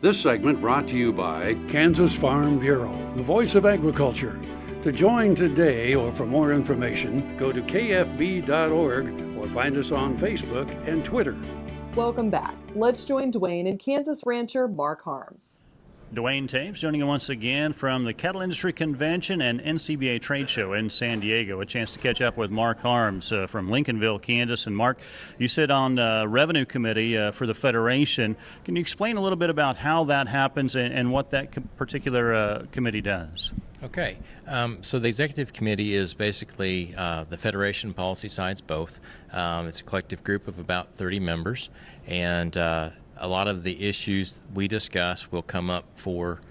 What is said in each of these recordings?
This segment brought to you by Kansas Farm Bureau, the voice of agriculture. To join today or for more information, go to kfb.org or find us on Facebook and Twitter. Welcome back. Let's join Duane and Kansas rancher Mark Harms. Duane Taves joining you once again from the Cattle Industry Convention and NCBA Trade Show in San Diego. A chance to catch up with Mark Harms from Lincolnville, Kansas. And Mark, you sit on the Revenue Committee for the Federation. Can you explain a little bit about how that happens and what that particular committee does? Okay, so the Executive Committee is basically the Federation policy sides both. It's a collective group of about 30 members, and a lot of the issues we discuss will come up for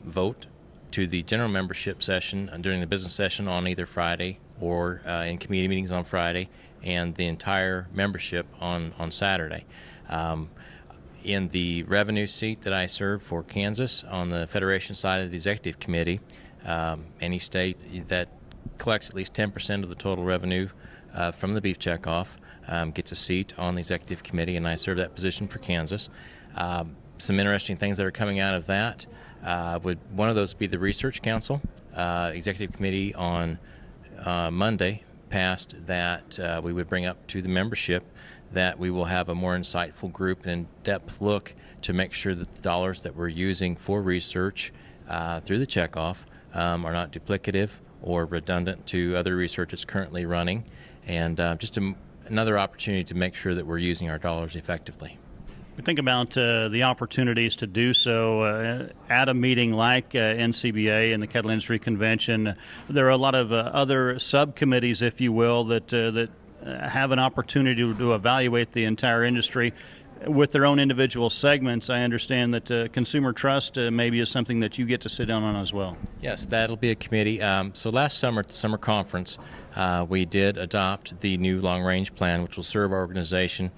vote to the general membership session during the business session on either Friday or in committee meetings on Friday, and the entire membership on Saturday. In the revenue seat that I serve for Kansas on the Federation side of the Executive Committee, any state that collects at least 10% of the total revenue from the beef checkoff gets a seat on the Executive Committee, and I serve that position for Kansas. Some interesting things that are coming out of that would one of those be the Research Council. Executive Committee on Monday passed that we would bring up to the membership that we will have a more insightful group and in-depth look to make sure that the dollars that we're using for research through the checkoff are not duplicative or redundant to other research that's currently running, and just another opportunity to make sure that we're using our dollars effectively. We think about the opportunities to do so at a meeting like NCBA and the Cattle Industry Convention. There are a lot of other subcommittees, if you will, that have an opportunity to evaluate the entire industry with their own individual segments. I understand that consumer trust maybe is something that you get to sit down on as well. Yes, that'll be a committee. So last summer at the summer conference, we did adopt the new long-range plan, which will serve our organization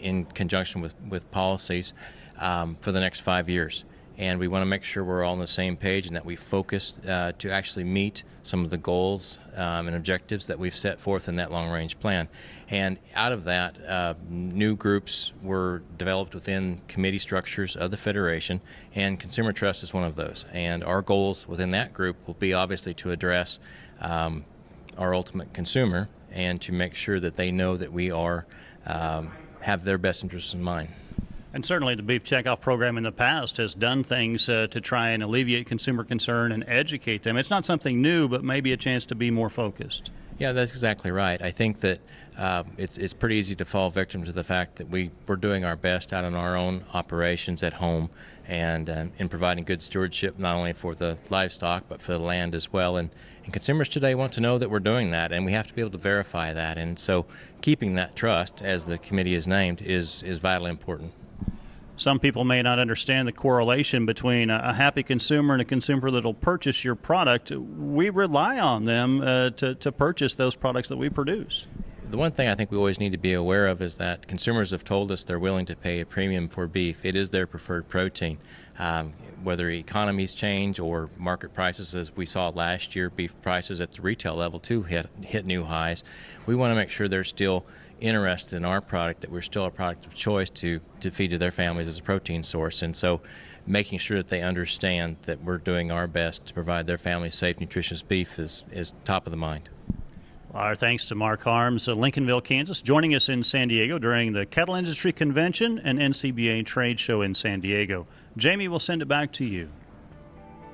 in conjunction with policies for the next 5 years. And we want to make sure we're all on the same page and that we focus to actually meet some of the goals and objectives that we've set forth in that long-range plan. And out of that, new groups were developed within committee structures of the Federation, and consumer trust is one of those. And our goals within that group will be obviously to address our ultimate consumer and to make sure that they know that we are have their best interests in mind. And certainly the beef checkoff program in the past has done things to try and alleviate consumer concern and educate them. It's not something new, but maybe a chance to be more focused. Yeah, that's exactly right. I think that it's pretty easy to fall victim to the fact that we're doing our best out in our own operations at home and in providing good stewardship not only for the livestock but for the land as well. And consumers today want to know that we're doing that, and we have to be able to verify that. And so keeping that trust, as the committee is named, is vitally important. Some people may not understand the correlation between a happy consumer and a consumer that will purchase your product. We rely on them to purchase those products that we produce. The one thing I think we always need to be aware of is that consumers have told us they're willing to pay a premium for beef. It is their preferred protein. Whether economies change or market prices, as we saw last year, beef prices at the retail level too hit new highs. We want to make sure they're still interested in our product, that we're still a product of choice to feed to their families as a protein source. And so making sure that they understand that we're doing our best to provide their families safe, nutritious beef is top of the mind. Our thanks to Mark Harms of Lincolnville, Kansas, joining us in San Diego during the Cattle Industry Convention and NCBA Trade Show in San Diego. Jamie, we'll send it back to you.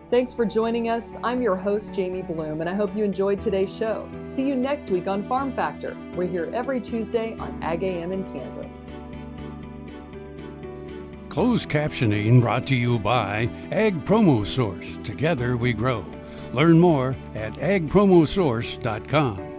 Thanks for joining us. I'm your host, Jamie Bloom, and I hope you enjoyed today's show. See you next week on Farm Factor. We're here every Tuesday on AGam in Kansas. Closed captioning brought to you by Ag Promo Source. Together we grow. Learn more at agpromosource.com.